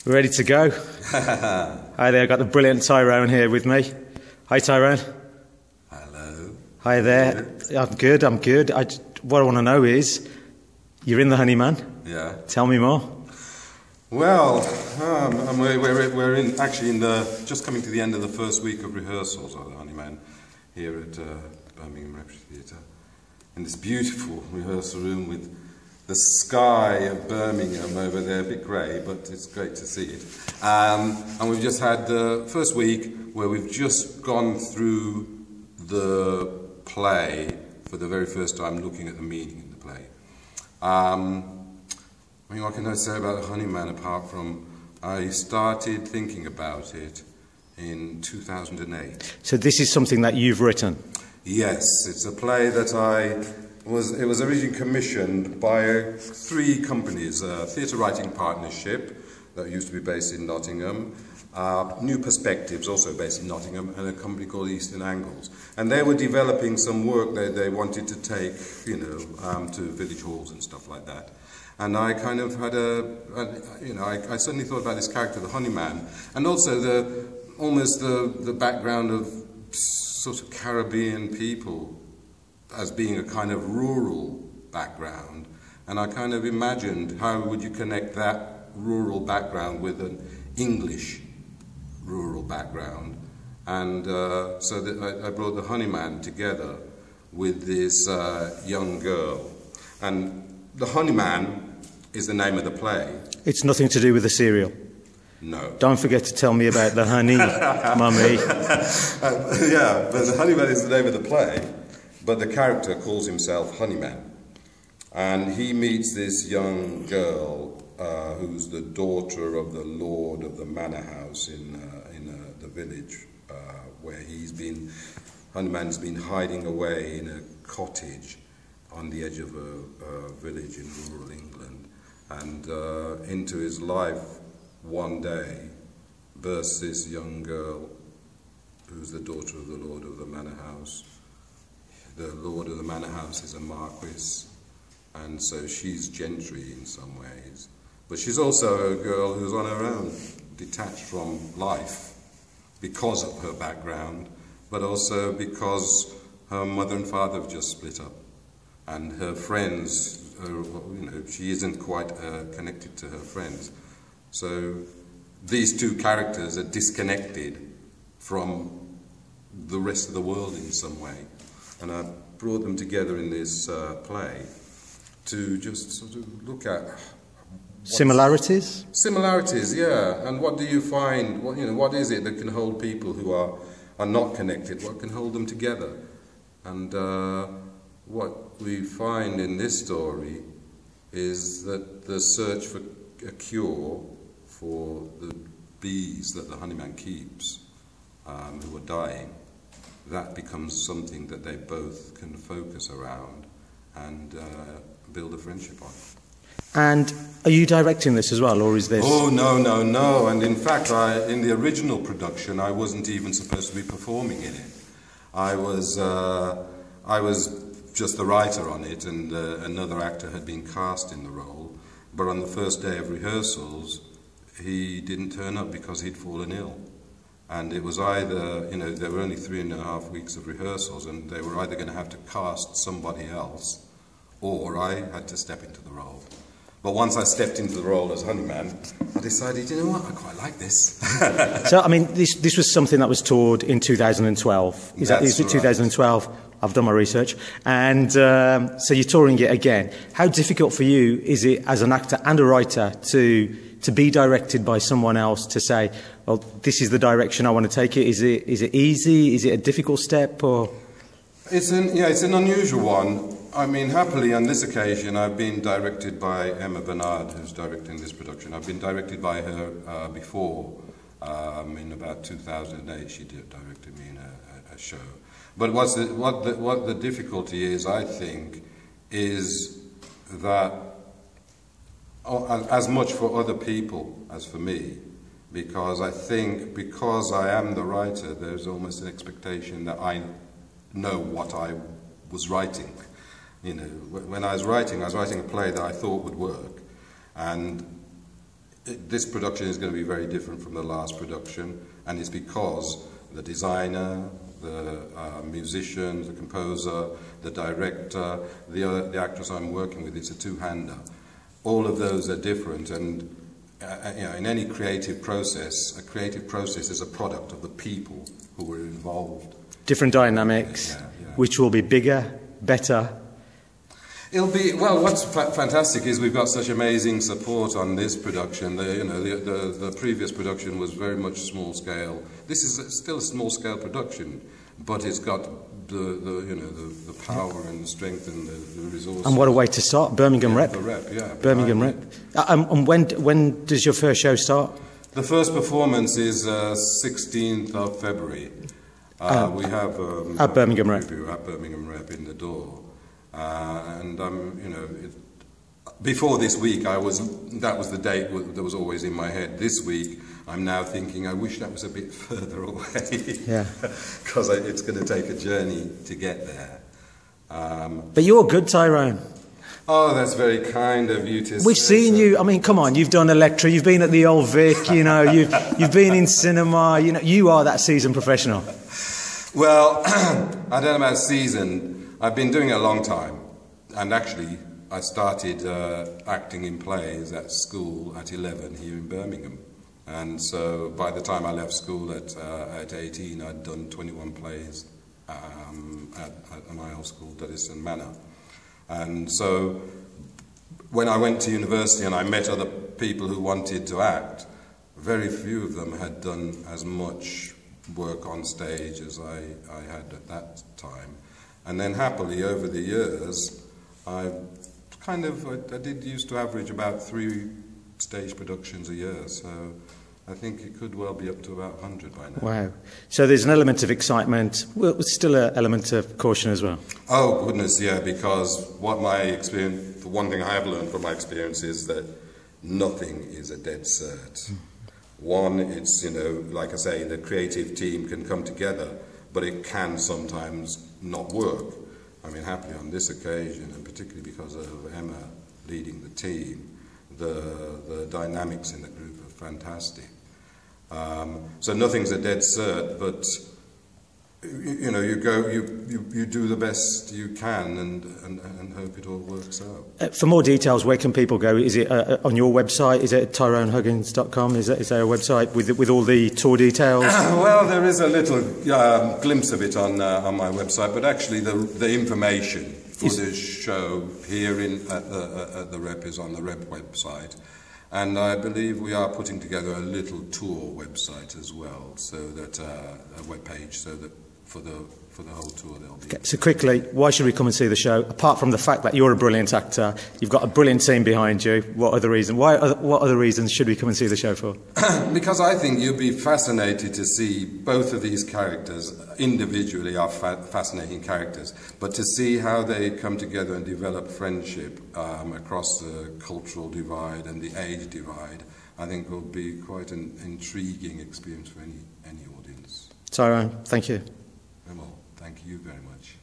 We're ready to go. Hi there, I've got the brilliant Tyrone here with me. Hi Tyrone. Hello. Hi there. I'm good. What I want to know is, you're in the Honeyman. Yeah. Tell me more. Well, we're just coming to the end of the first week of rehearsals of the Honeyman here at Birmingham Repertory Theatre, in this beautiful rehearsal room with the sky of Birmingham over there, a bit grey, but it's great to see it. And we've just had the first week where we've just gone through the play for the very first time, looking at the meaning in the play. I mean, what can I say about the Honeyman apart from I started thinking about it in 2008. So this is something that you've written? Yes, it's a play that it was originally commissioned by 3 companies, a theatre writing partnership that used to be based in Nottingham, New Perspectives, also based in Nottingham, and a company called Eastern Angles. And they were developing some work that they wanted to take, to village halls and stuff like that. And I kind of had I suddenly thought about this character, the Honeyman, and also almost the background of sort of Caribbean people as being a kind of rural background. And I kind of imagined how would you connect that rural background with an English rural background. And so that I brought the Honeyman together with this young girl. And the Honeyman is the name of the play. It's nothing to do with the cereal? No. Don't forget to tell me about the honey, mummy. Yeah, but the Honeyman is the name of the play, but the character calls himself Honeyman. And he meets this young girl who's the daughter of the lord of the manor house in the village where Honeyman's been hiding away in a cottage on the edge of a village in rural England. And into his life one day bursts this young girl who's the daughter of the lord of the manor house. The lord of the manor house is a marquis, and so she's gentry in some ways. But she's also a girl who's on her own, detached from life because of her background, but also because her mother and father have just split up. And her friends, she isn't quite connected to her friends. So these 2 characters are disconnected from the rest of the world in some way. And I brought them together in this play to just sort of look at similarities? Similarities, yeah. And what do you find? What is it that can hold people who are not connected? What can hold them together? And what we find in this story is that the search for a cure for the bees that the Honeyman keeps, who are dying, that becomes something that they both can focus around and build a friendship on. And are you directing this as well, or is this... Oh, no. And in fact, in the original production, I wasn't even supposed to be performing in it. I was just the writer on it, and another actor had been cast in the role. But on the first day of rehearsals, he didn't turn up because he'd fallen ill. And it was either, there were only 3.5 weeks of rehearsals, and they were either going to have to cast somebody else, or I had to step into the role. But once I stepped into the role as Honeyman, I decided, you know what, I quite like this. So, I mean, this was something that was toured in 2012. Is it 2012? I've done my research. And so you're touring it again. How difficult for you is it as an actor and a writer to be directed by someone else, to say, well, this is the direction I want to take it? Is it easy? Is it a difficult step? Or it's an unusual one. I mean, happily on this occasion, I've been directed by Emma Bernard, who's directing this production. I've been directed by her before. In about 2008, she directed me in a show. But what the difficulty is, I think, is that as much for other people as for me, because I think because I am the writer, there's almost an expectation that I know what I was writing. When I was writing a play that I thought would work, and this production is going to be very different from the last production, and it's because the designer, the musician, the composer, the director, the actress I'm working with, it's a two-hander. All of those are different, and you know, in any creative process, a creative process is a product of the people who are involved. Different dynamics, which will be bigger, better. It'll be, well, what's fantastic is we've got such amazing support on this production. The previous production was very much small scale. This is still a small scale production, but it's got the power and the strength and the resources. And what a way to start, Birmingham Rep. The Rep, yeah. Birmingham Rep. And when does your first show start? The first performance is 16th of February. We have at Birmingham Rep. At Birmingham Rep in the door. And before this week, that was the date that was always in my head. This week, I'm now thinking, I wish that was a bit further away. Yeah. Because it's going to take a journey to get there. But you're good, Tyrone. Oh, that's very kind of you to say. We've seen you. I mean, come on, you've done Electra, you've been at the Old Vic, you know, you've been in cinema, you know, you are that seasoned professional. Well, I don't know about seasoned. I've been doing it a long time, and actually I started acting in plays at school at 11 here in Birmingham, and so by the time I left school at 18, I'd done 21 plays at my old school, Duddiston Manor. And so when I went to university and I met other people who wanted to act, very few of them had done as much work on stage as I had at that time. And then happily over the years, I did used to average about 3 stage productions a year, so I think it could well be up to about 100 by now. Wow. So there's an element of excitement, well, still an element of caution as well. Oh goodness, yeah, because the one thing I have learned from my experience is that nothing is a dead cert. One, it's, you know, like I say, the creative team can come together, but it can sometimes not work. I mean, happily on this occasion, and particularly because of Emma leading the team, the dynamics in the group are fantastic. So nothing's a dead cert, but you know, you do the best you can and hope it all works out. For more details, where can people go? Is it on your website? Is it tyronehuggins.com? Is there a website with all the tour details? Well, there is a little glimpse of it on my website, but actually the information for this show here at the Rep is on the Rep website. And I believe we are putting together a little tour website as well, so that a web page, so that for the whole tour there'll be. Okay, so quickly, why should we come and see the show? Apart from the fact that you're a brilliant actor, you've got a brilliant team behind you. What other reason? What other reasons should we come and see the show for? Because I think you'll be fascinated to see both of these characters. Individually are fascinating characters, but to see how they come together and develop friendship across the cultural divide and the age divide, I think will be quite an intriguing experience for any audience. Tyrone, thank you. Well, thank you very much.